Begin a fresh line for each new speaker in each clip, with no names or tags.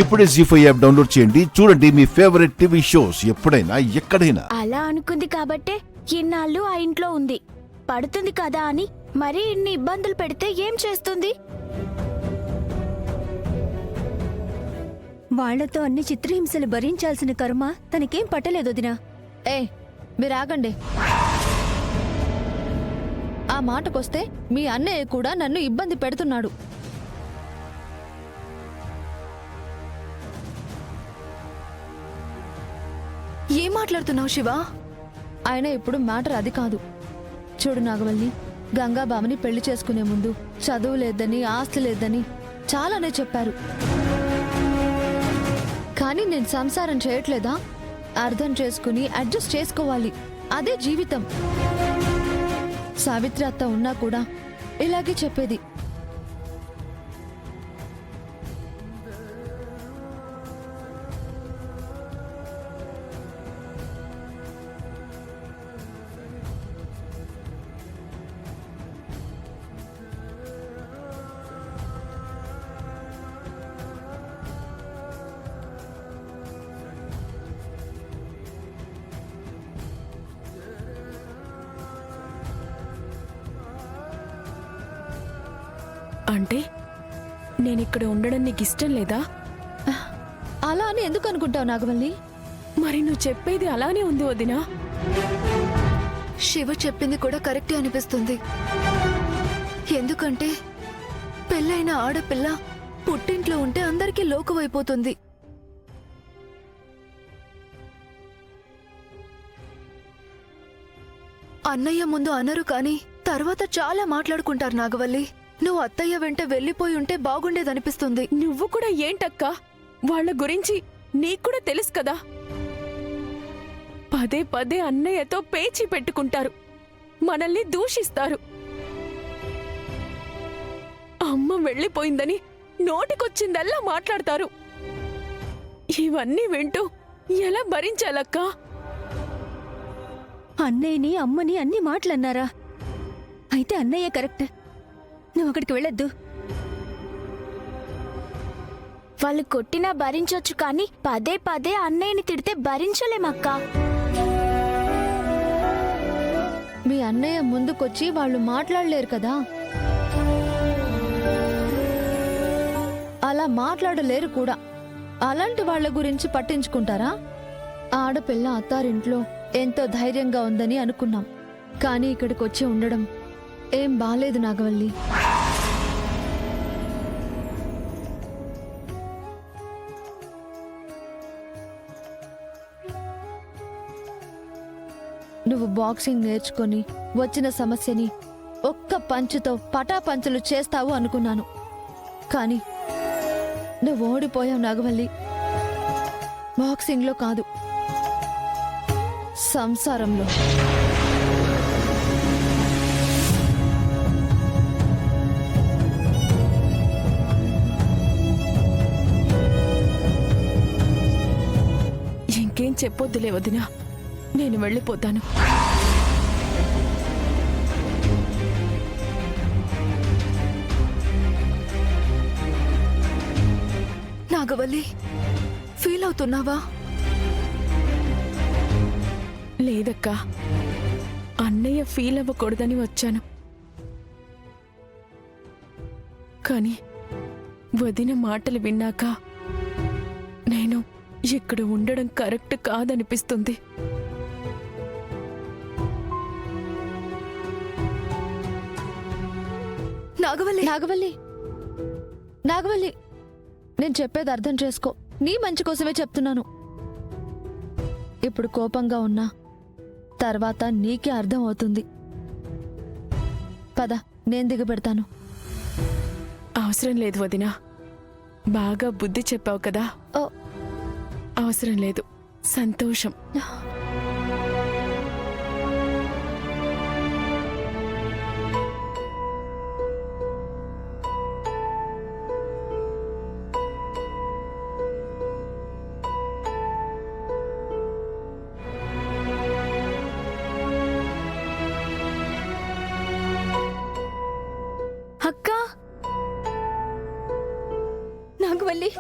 ఇప్పుడే జీ5 app download చేయండి. చూడండి మీ ఫేవరెట్ టీవీ షోస్ ఎప్పుడైనా ఎక్కడైనా.
అలా అనుకుంది కాబట్టే ఇన్నాళ్ళు ఆ ఇంట్లో ఉంది. పడుతుంది కదా అని మరీ ఇన్ని ఇబ్బందులు పెడితే ఏం చేస్తుంది?
వాళ్లతో అన్ని చిత్రహింసలు భరించాల్సిన కర్మ తనకేం పట్టలేదు వదినా.
మీరాగండి. ఆ మాటకొస్తే మీ అన్నయ్య కూడా నన్ను ఇబ్బంది పెడుతున్నాడు.
ఏం మాట్లాడుతున్నావు శివ?
ఆయన ఇప్పుడు మ్యాటర్ అది కాదు. చూడు నాగవల్లి, గంగాబామని పెళ్లి చేసుకునే ముందు చదువు లేదని, ఆస్తి లేదని చాలానే చెప్పారు. కానీ నేను సంసారం చేయట్లేదా? అర్థం చేసుకుని అడ్జస్ట్ చేసుకోవాలి, అదే జీవితం. సావిత్రి అత్త ఉన్నా కూడా ఇలాగే చెప్పేది.
అంటే నేనిక్కడ ఉండడం నీకు ఇష్టం లేదా?
అలా అని ఎందుకు అనుకుంటావు నాగవల్లి?
మరి నువ్వు చెప్పేది అలానే ఉంది వదినా.
శివ చెప్పింది కూడా కరెక్టే అనిపిస్తుంది. ఎందుకంటే పెళ్ళైన ఆడపిల్ల పుట్టింట్లో ఉంటే అందరికీ లోకువైపోతుంది. అన్నయ్య ముందు అనరు కాని తర్వాత చాలా మాట్లాడుకుంటారు నాగవల్లి. నువ్వు అత్తయ్య వెంట వెళ్ళిపోయి ఉంటే బాగుండేదనిపిస్తుంది.
నువ్వు కూడా ఏంటక్కా, వాళ్ళ గురించి నీకూడా తెలుసు కదా. పదే పదే అన్నయ్యతో పేచీ పెట్టుకుంటారు, మనల్ని దూషిస్తారు. అమ్మ వెళ్ళిపోయిందని నోటికొచ్చిందల్లా మాట్లాడతారు. ఇవన్నీ వింటూ ఎలా భరించాలక్కా?
అన్నయ్యని అమ్మని అన్ని మాటలన్నారా? అయితే అన్నయ్య కరెక్ట్. నువ్వు అక్కడికి వెళ్ళొద్దు.
వాళ్ళు కొట్టినా భరించొచ్చు కానీ పదే పదే అన్నయ్యని తిడితే భరించలేమక్కా.
మీ అన్నయ్య ముందుకొచ్చి వాళ్ళు మాట్లాడలేరు కదా. అలా మాట్లాడలేరు కూడా. అలాంటి వాళ్ళ గురించి పట్టించుకుంటారా? ఆడపిల్ల అత్తారింట్లో ఎంతో ధైర్యంగా ఉందని అనుకున్నాం, కానీ ఇక్కడికి వచ్చి ఉండడం ఏం బాలేదు నాగవల్లి. నువ్వు బాక్సింగ్ నేర్చుకొని వచ్చిన సమస్యని ఒక్క పంచుతో పటాపంచులు చేస్తావు అనుకున్నాను, కానీ నువ్వు ఓడిపోయావు నాగవల్లి. బాక్సింగ్లో కాదు, సంసారంలో.
ఇంకేం చెప్పొద్దులే వదినా, నేను వెళ్ళిపోతాను.
నాగవల్లి, ఫీల్ అవుతున్నావా?
లేదక్కా, అన్నయ్య ఫీల్ అవ్వకూడదని వచ్చాను. కానీ వదిన మాటలు విన్నాక నేను ఇక్కడ ఉండడం కరెక్ట్ కాదనిపిస్తుంది.
నాగవల్లి,
నాగవల్లి, నాగవల్లి, నేను చెప్పేది అర్థం చేసుకో. నీ మంచి కోసమే చెప్తున్నాను. ఇప్పుడు కోపంగా ఉన్నా తర్వాత నీకే అర్థం అవుతుంది. పద, నేను దిగబెడతాను.
అవసరం లేదు వదినా, బాగా బుద్ధి చెప్పావు కదా.
ఓ,
అవసరం లేదు. సంతోషం.
అక్క, నాగవల్లి,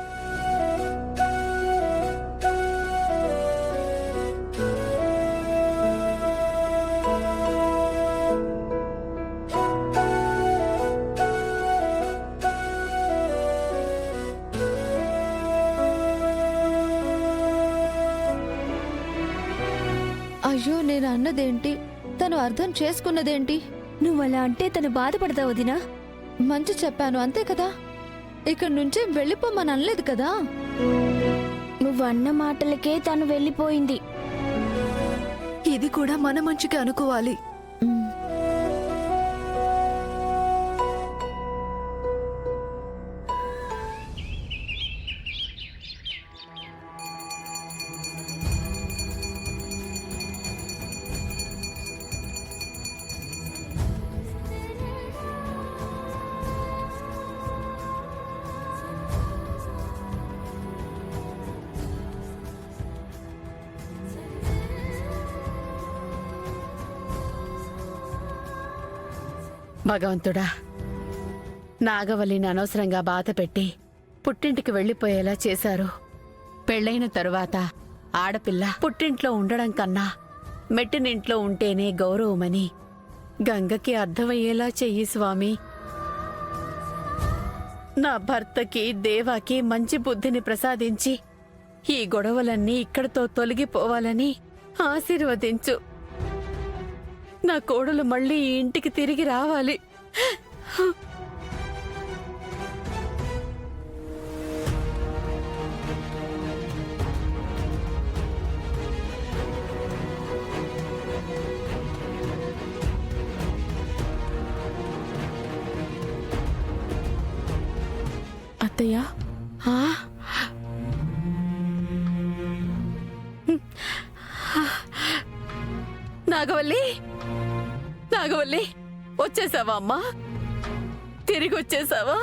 అయ్యో నేను అన్నదేంటి, తను అర్థం చేసుకున్నదేంటి?
నువ్వలా అంటే తను బాధపడతా వదినా.
మంచి చెప్పాను అంతే కదా. ఇక్కడి నుంచే వెళ్ళిపోమని అనలేదు కదా.
నువ్వన్న మాటలకే తను వెళ్ళిపోయింది.
ఇది కూడా మన మంచికి అనుకోవాలి.
ఉమ్.
భగవంతుడా, నాగవల్లిని అనవసరంగా బాధ పెట్టి పుట్టింటికి వెళ్లిపోయేలా చేశారు. పెళ్లైన తరువాత ఆడపిల్ల పుట్టింట్లో ఉండడం కన్నా మెట్టినింట్లో ఉంటేనే గౌరవమని గంగకి అర్థమయ్యేలా చెయ్యి స్వామి. నా భర్తకి దేవాకి మంచి బుద్ధిని ప్రసాదించి ఈ గొడవలన్నీ ఇక్కడితో తొలగిపోవాలని ఆశీర్వదించు. నా కోడలు మళ్ళీ ఈ ఇంటికి తిరిగి రావాలి. అత్తయ్య, నాగవల్లి, నాగవల్లి, వచ్చేసావా అమ్మా? తిరిగి వచ్చేసావా?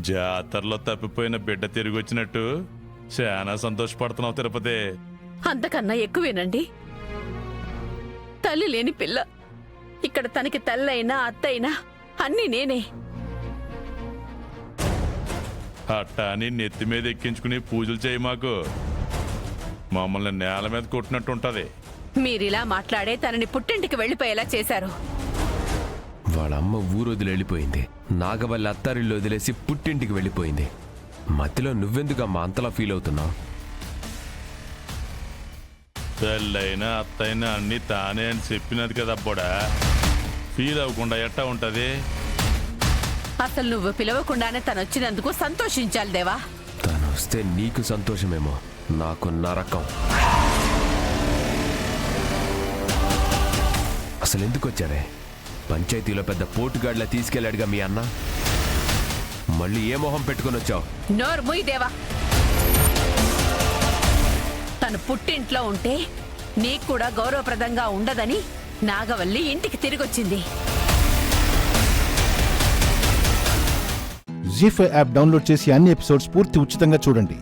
జాతరలో తప్పిపోయిన బిడ్డ తిరిగి వచ్చినట్టు చాలా సంతోషపడుతున్నావు తిరుపతి.
అంతకన్నా ఎక్కువేనండి. తల్లి లేని పిల్ల. ఇక్కడ తనకి తల్లైనా అత్తైనా అన్నీ నేనే.
అట్టాని నెత్తి మీద ఎక్కించుకుని పూజలు చేయి మాకు. మమ్మల్ని నేల మీద కొట్టినట్టుంటది.
మీరిలా మాట్లాడే తనని పుట్టింటికి వెళ్లిపోయేలా చేశారు.
వాళ్ళమ్మ ఊరొదిలి వెళ్ళిపోయింది. నాగవల్లి అత్తారిల్లు వదిలేసి పుట్టింటికి వెళ్ళిపోయింది. మధ్యలో నువ్వెందుకమ్మా అంతలా ఫీల్ అవుతున్నావు?
తల్లైనా అత్తైనా అన్ని తానే అని చెప్పినది కదా అబ్బోడా. ఫీల్ అవ్వకుండా ఎట్టా ఉంటది?
అసలు నువ్వు పిలవకుండానే తనొచ్చినందుకు సంతోషించాలి దేవా.
తను వస్తే నీకు సంతోషమేమో, నాకు నరకం. అసలు ఎందుకు వచ్చారే? పంచాయతీలో పెద్ద పోటుగాడ్లా తీసుకెళ్లాడుగా మీ అన్న. మళ్ళీ ఏ మొహం పెట్టుకుని వచ్చావు?
నోరు ముయ్ దేవా. తను పుట్టింట్లో ఉంటే నీకు కూడా గౌరవప్రదంగా ఉండదని నాగవల్లి ఇంటికి తిరిగొచ్చింది.
జీ5 యాప్ డౌన్లోడ్ చేసి అన్ని ఎపిసోడ్స్ పూర్తి ఉచితంగా చూడండి.